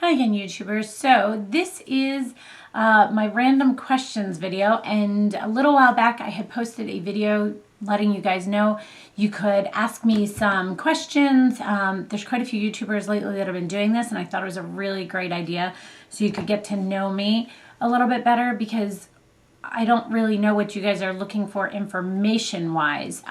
Hi again, YouTubers. So this is my random questions video, and a little while back I had posted a video letting you guys know you could ask me some questions. There's quite a few YouTubers lately that have been doing this, and I thought it was a really great idea so you could get to know me a little bit better, because I don't really know what you guys are looking for information-wise.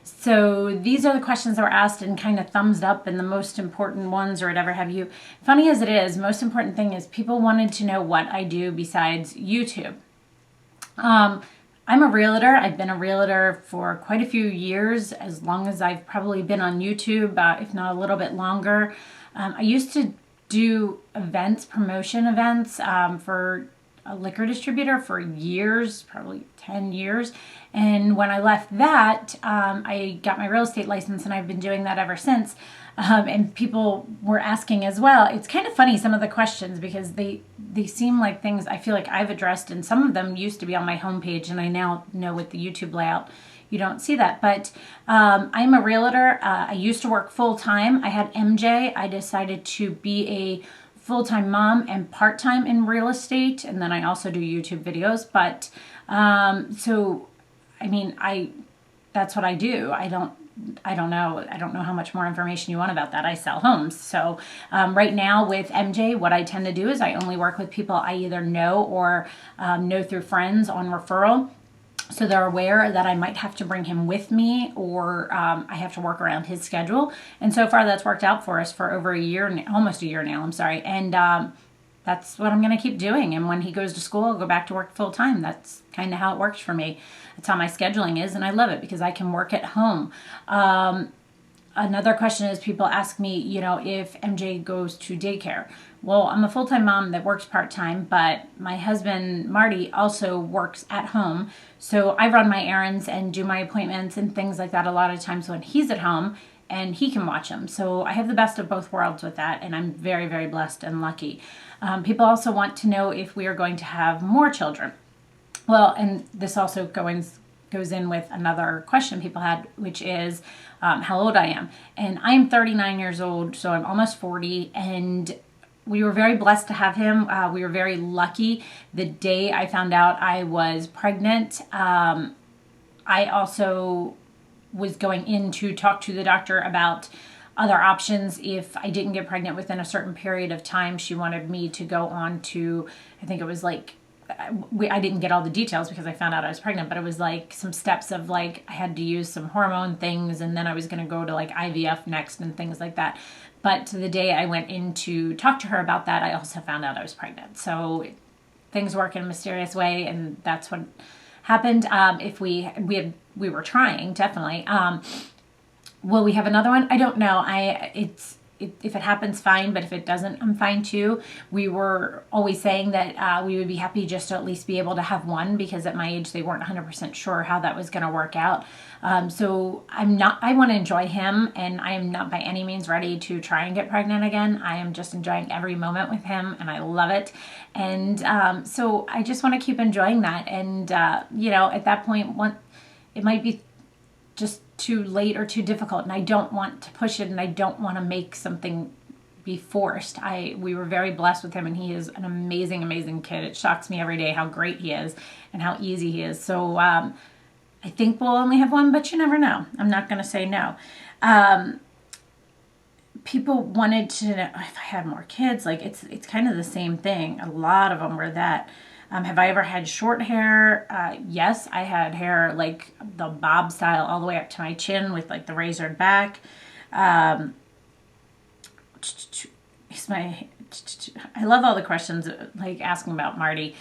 So these are the questions that were asked and kind of thumbs up, and the most important ones or whatever have you. Funny as it is, most important thing is people wanted to know what I do besides YouTube. I'm a realtor. I've been a realtor for quite a few years, as long as I've probably been on YouTube, if not a little bit longer. I used to do events, promotion events for a liquor distributor for years, probably 10 years. And when I left that, I got my real estate license, and I've been doing that ever since. And people were asking as well. It's kind of funny, some of the questions, because they seem like things I feel like I've addressed, and some of them used to be on my homepage, and I now know with the YouTube layout you don't see that. But I'm a realtor. I used to work full-time. I had MJ. I decided to be a full-time mom and part-time in real estate, and then I also do YouTube videos. But so I mean, that's what I do. I don't know how much more information you want about that. I sell homes. So right now with MJ, what I tend to do is I only work with people I either know or know through friends on referral. So they're aware that I might have to bring him with me, or I have to work around his schedule. And so far that's worked out for us for over a year, almost a year now, I'm sorry. And that's what I'm going to keep doing. And when he goes to school, I'll go back to work full time. That's kind of how it works for me. That's how my scheduling is, and I love it because I can work at home. Another question is, people ask me, if MJ goes to daycare. Well, I'm a full-time mom that works part-time, but my husband, Marty, also works at home. So I run my errands and do my appointments and things like that a lot of times when he's at home, and he can watch them. So I have the best of both worlds with that, and I'm very, very blessed and lucky. People also want to know if we are going to have more children. Well, and this also goes in with another question people had, which is how old I am. And I'm 39 years old, so I'm almost 40, and we were very blessed to have him. We were very lucky. The day I found out I was pregnant, I also was going in to talk to the doctor about other options. If I didn't get pregnant within a certain period of time, she wanted me to go on to, I think it was like, I didn't get all the details because I found out I was pregnant, but it was like some steps of like, I had to use some hormone things, and then I was going to go to like IVF next and things like that. But the day I went in to talk to her about that, I also found out I was pregnant. So things work in a mysterious way, and that's what happened. If we were trying, definitely. Will we have another one? I don't know. If it happens, fine, but if it doesn't, I'm fine too. We were always saying that we would be happy just to at least be able to have one, because at my age they weren't 100% sure how that was going to work out. So I want to enjoy him, and I am not by any means ready to try and get pregnant again. I am just enjoying every moment with him, and I love it. And so I just want to keep enjoying that. And at that point, it might be just too late or too difficult, and I don't want to push it, and I don't want to make something be forced. We were very blessed with him, and he is an amazing, amazing kid. It shocks me every day how great he is and how easy he is. So I think we'll only have one, but you never know. I'm not going to say no. People wanted to know if I had more kids. Like, it's kind of the same thing. A lot of them were that. Have I ever had short hair? Yes, I had hair like the bob style all the way up to my chin with like the razored back. I love all the questions like asking about Marty.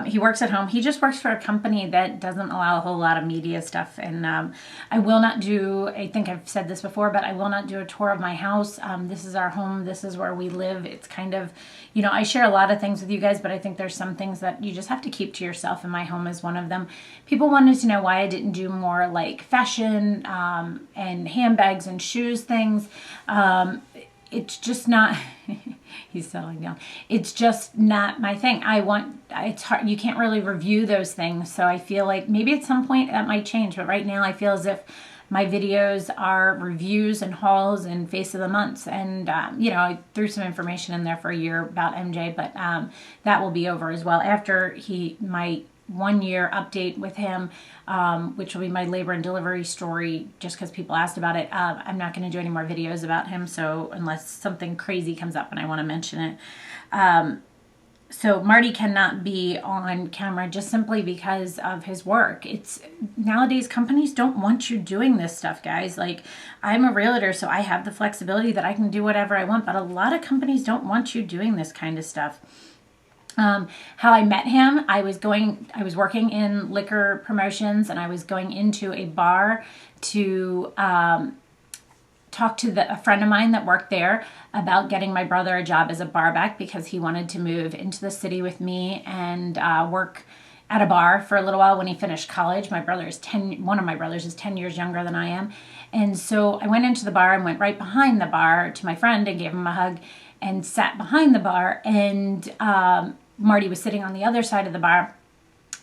He works at home. He just works for a company that doesn't allow a whole lot of media stuff. And I will not do, I think I've said this before, but I will not do a tour of my house. This is our home. This is where we live. It's kind of, I share a lot of things with you guys, but I think there's some things that you just have to keep to yourself, and my home is one of them. People wanted to know why I didn't do more like fashion and handbags and shoes things. It's just not, he's settling down. It's just not my thing. It's hard. You can't really review those things. So I feel like maybe at some point that might change. But right now I feel as if my videos are reviews and hauls and face of the months. And, you know, I threw some information in there for a year about MJ, but that will be over as well after my 1 year update with him, which will be my labor and delivery story, just because people asked about it. I'm not going to do any more videos about him, so unless something crazy comes up and I want to mention it. So Marty cannot be on camera just simply because of his work. It's nowadays companies don't want you doing this stuff, guys. Like, I'm a realtor, so I have the flexibility that I can do whatever I want, but a lot of companies don't want you doing this kind of stuff. How I met him, I was working in liquor promotions, and I was going into a bar to talk to a friend of mine that worked there about getting my brother a job as a bar back, because he wanted to move into the city with me and work at a bar for a little while when he finished college. One of my brothers is 10 years younger than I am. And so I went into the bar and went right behind the bar to my friend and gave him a hug and sat behind the bar. And Marty was sitting on the other side of the bar,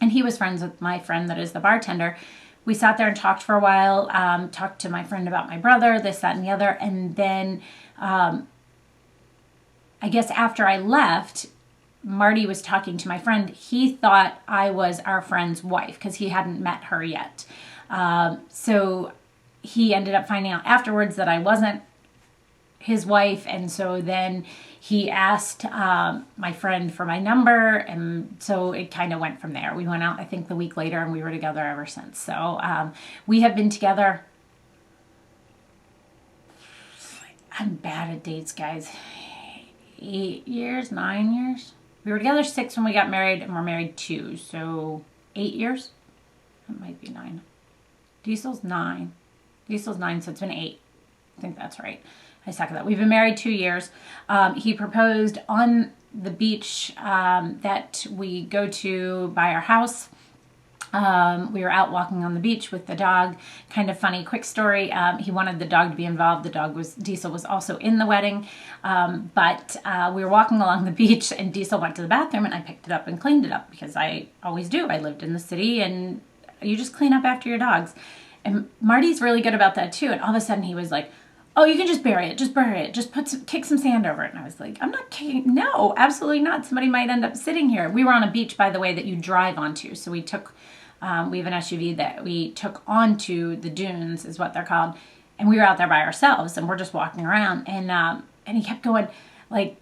and he was friends with my friend that is the bartender. We sat there and talked for a while, talked to my friend about my brother, this, that, and the other. And then I guess after I left, Marty was talking to my friend. He thought I was our friend's wife because he hadn't met her yet. So he ended up finding out afterwards that I wasn't his wife, and so then he asked my friend for my number, and so it kind of went from there. We went out, I think, the week later, and we were together ever since. So we have been together. I'm bad at dates, guys. 8 years, 9 years. We were together 6 when we got married, and we're married 2, so 8 years. That might be 9. Diesel's 9. Diesel's 9, so it's been 8. I think that's right. I suck at that. We've been married 2 years. He proposed on the beach that we go to by our house. We were out walking on the beach with the dog. Kind of funny, quick story. He wanted the dog to be involved. Diesel was also in the wedding. But we were walking along the beach, and Diesel went to the bathroom, and I picked it up and cleaned it up because I always do. I lived in the city, and you just clean up after your dogs. And Marty's really good about that too. And all of a sudden he was like, "Oh, you can just bury it. Just bury it. Just kick some sand over it." And I was like, "I'm not kicking. No, absolutely not. Somebody might end up sitting here." We were on a beach, by the way, that you drive onto. So we took, we have an SUV that we took onto the dunes, is what they're called. And we were out there by ourselves, and we're just walking around. And he kept going like,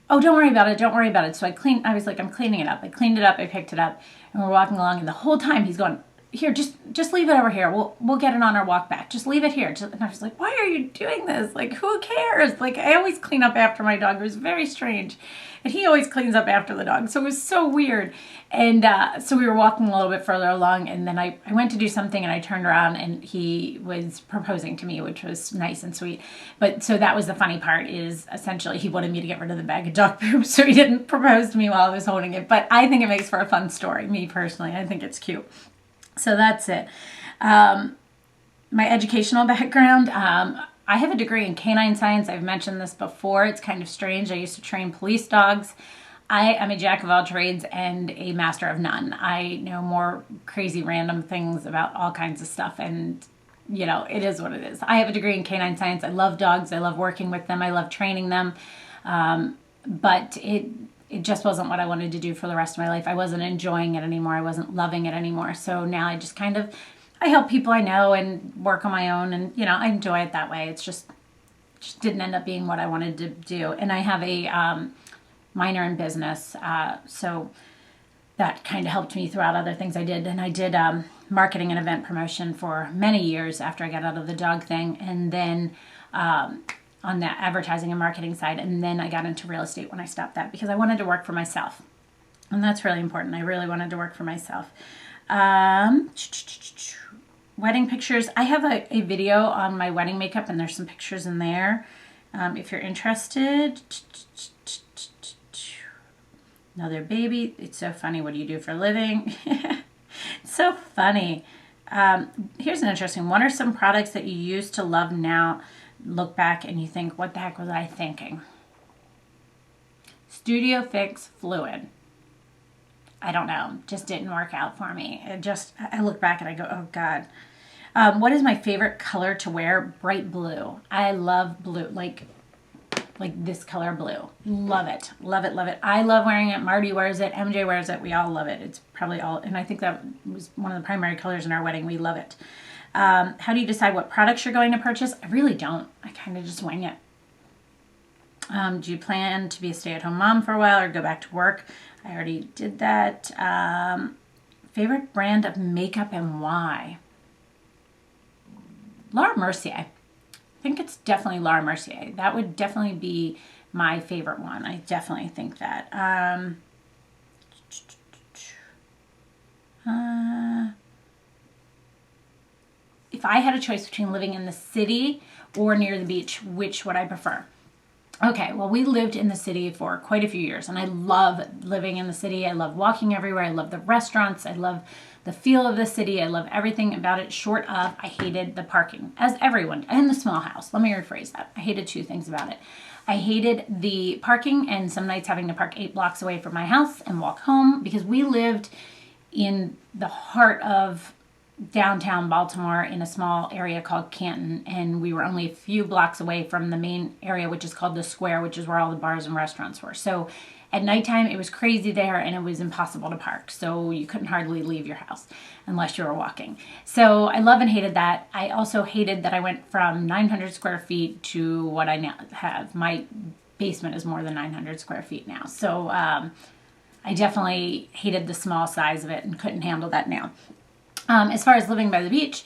"Oh, don't worry about it. Don't worry about it." So I was like, "I'm cleaning it up." I cleaned it up. I picked it up, and we're walking along. And the whole time he's going, "Here, just leave it over here. We'll get it on our walk back. Just leave it here." And I was like, "Why are you doing this? Like, who cares?" Like, I always clean up after my dog. It was very strange. And he always cleans up after the dog. So it was so weird. And so we were walking a little bit further along, and then I went to do something, and I turned around, and he was proposing to me, which was nice and sweet. But so that was the funny part, is essentially he wanted me to get rid of the bag of dog poop, so he didn't propose to me while I was holding it. But I think it makes for a fun story, me personally. I think it's cute. So that's it. My educational background, I have a degree in canine science. I've mentioned this before. It's kind of strange. I used to train police dogs. I am a jack of all trades and a master of none. I know more crazy random things about all kinds of stuff, and you know, it is what it is. I have a degree in canine science. I love dogs. I love working with them. I love training them. But it just wasn't what I wanted to do for the rest of my life. I wasn't enjoying it anymore. I wasn't loving it anymore. So now I just I help people I know and work on my own, and you know, I enjoy it that way. It's just didn't end up being what I wanted to do. And I have a minor in business, so that kind of helped me throughout other things I did. And I did marketing and event promotion for many years after I got out of the dog thing, and then on the advertising and marketing side. And then I got into real estate when I stopped that, because I wanted to work for myself. And that's really important. I really wanted to work for myself. Wedding pictures. I have a video on my wedding makeup, and there's some pictures in there. If you're interested. Another baby. It's so funny. What do you do for a living? It's so funny. Here's an interesting. What are some products that you used to love now, look back and you think, what the heck was I thinking? Studio Fix Fluid. I don't know. Just didn't work out for me. I look back and I go, oh God. What is my favorite color to wear? Bright blue. I love blue, like this color blue. Love it. Love it. Love it. I love wearing it. Marty wears it. MJ wears it. We all love it. It's probably all, and I think that was one of the primary colors in our wedding. We love it. How do you decide what products you're going to purchase? I really don't. I kind of just wing it. Do you plan to be a stay-at-home mom for a while or go back to work? I already did that. Favorite brand of makeup and why? Laura Mercier. I think it's definitely Laura Mercier. That would definitely be my favorite one. I definitely think that. If I had a choice between living in the city or near the beach, which would I prefer? Okay, well, we lived in the city for quite a few years, and I love living in the city. I love walking everywhere. I love the restaurants. I love the feel of the city. I love everything about it, short of I hated the parking, as everyone, and the small house. Let me rephrase that. I hated two things about it. I hated the parking and some nights having to park 8 blocks away from my house and walk home, because we lived in the heart of downtown Baltimore in a small area called Canton, and we were only a few blocks away from the main area, which is called the Square, which is where all the bars and restaurants were. So at nighttime it was crazy there, and it was impossible to park, so you couldn't hardly leave your house unless you were walking. So I love and hated that. I also hated that I went from 900 square feet to what I now have. My basement is more than 900 square feet now, so I definitely hated the small size of it and couldn't handle that now. As far as living by the beach,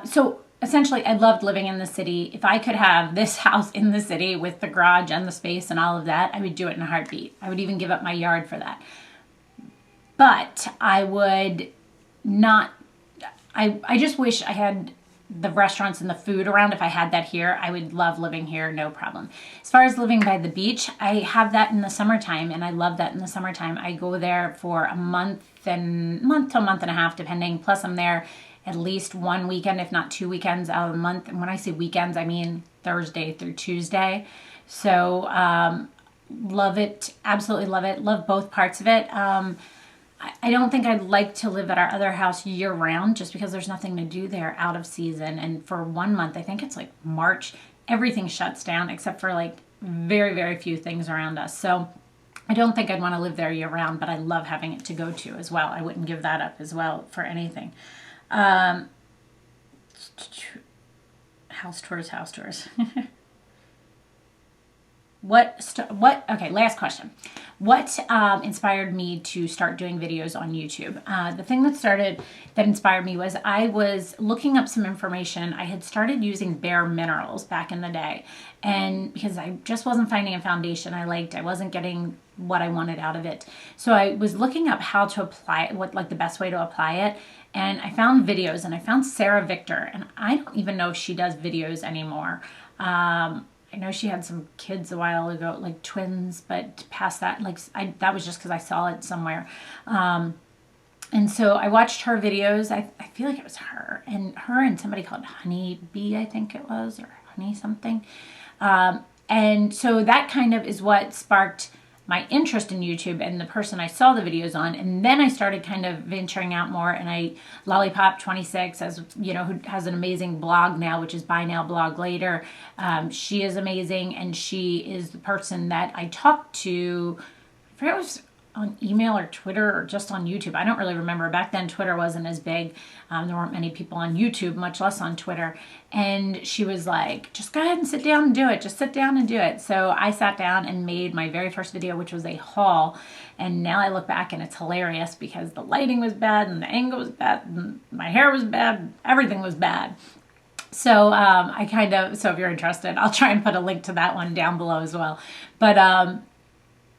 so essentially I loved living in the city. If I could have this house in the city with the garage and the space and all of that, I would do it in a heartbeat. I would even give up my yard for that. But I would not, I just wish I had the restaurants and the food around. If I had that here, I would love living here, no problem. As far as living by the beach, I have that in the summertime, and I love that in the summertime. I go there for a month to a month and a half, depending. Plus I'm there at least one weekend, if not 2 weekends out of the month. And when I say weekends, I mean Thursday through Tuesday. So love it, absolutely love it. Love both parts of it. I don't think I'd like to live at our other house year round, just because there's nothing to do there out of season. And for 1 month, I think it's like March, everything shuts down except for like very, very few things around us. So I don't think I'd want to live there year round, but I love having it to go to as well. I wouldn't give that up as well for anything. House tours. Okay, last question. What inspired me to start doing videos on YouTube? The thing that inspired me was I was looking up some information. I had started using Bare Minerals back in the day, and because I just wasn't finding a foundation I liked, I wasn't getting what I wanted out of it. So I was looking up how to apply it, what like the best way to apply it, and I found videos, and I found Sarah Victor, and I don't even know if she does videos anymore. I know she had some kids a while ago, like twins, but past that, like that was just because I saw it somewhere. And so I watched her videos. I feel like it was her and somebody called Honey Bee, I think it was, or Honey something. And so that kind of is what sparked my interest in YouTube and the person I saw the videos on. And then I started kind of venturing out more, and Lollipop26, as you know, who has an amazing blog now, which is Buy Now Blog Later. She is amazing, and she is the person that I talked to. I forget if it was on email or Twitter or just on YouTube. I don't really remember. Back then Twitter wasn't as big. There weren't many people on YouTube, much less on Twitter. And she was like, just go ahead and sit down and do it. Just sit down and do it. So I sat down and made my very first video, which was a haul. And now I look back and it's hilarious because the lighting was bad and the angle was bad and my hair was bad. Everything was bad. So so if you're interested, I'll try and put a link to that one down below as well. But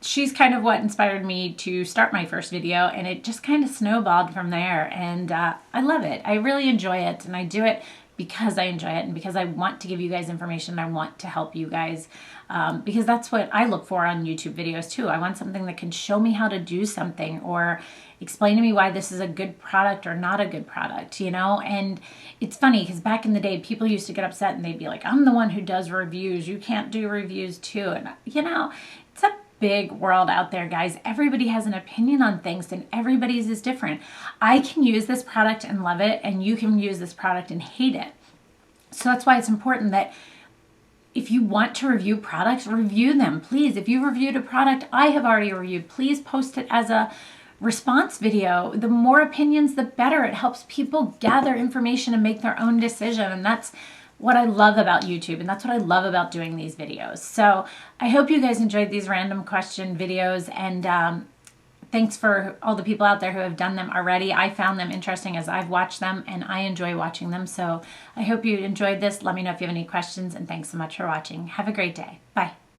she's kind of what inspired me to start my first video, and it just kind of snowballed from there. And I love it. I really enjoy it, and I do it because I enjoy it and because I want to give you guys information. I want to help you guys because that's what I look for on YouTube videos too. I want something that can show me how to do something or explain to me why this is a good product or not a good product, you know? And it's funny because back in the day, people used to get upset and they'd be like, I'm the one who does reviews. You can't do reviews too. And you know, it's up big world out there, guys. Everybody has an opinion on things and everybody's is different. I can use this product and love it, and you can use this product and hate it. So that's why it's important that if you want to review products, review them, please. If you reviewed a product I have already reviewed, please post it as a response video. The more opinions, the better. It helps people gather information and make their own decision. And that's what I love about YouTube, and that's what I love about doing these videos. So I hope you guys enjoyed these random question videos, and thanks for all the people out there who have done them already. I found them interesting as I've watched them, and I enjoy watching them. So I hope you enjoyed this. Let me know if you have any questions, and thanks so much for watching. Have a great day. Bye.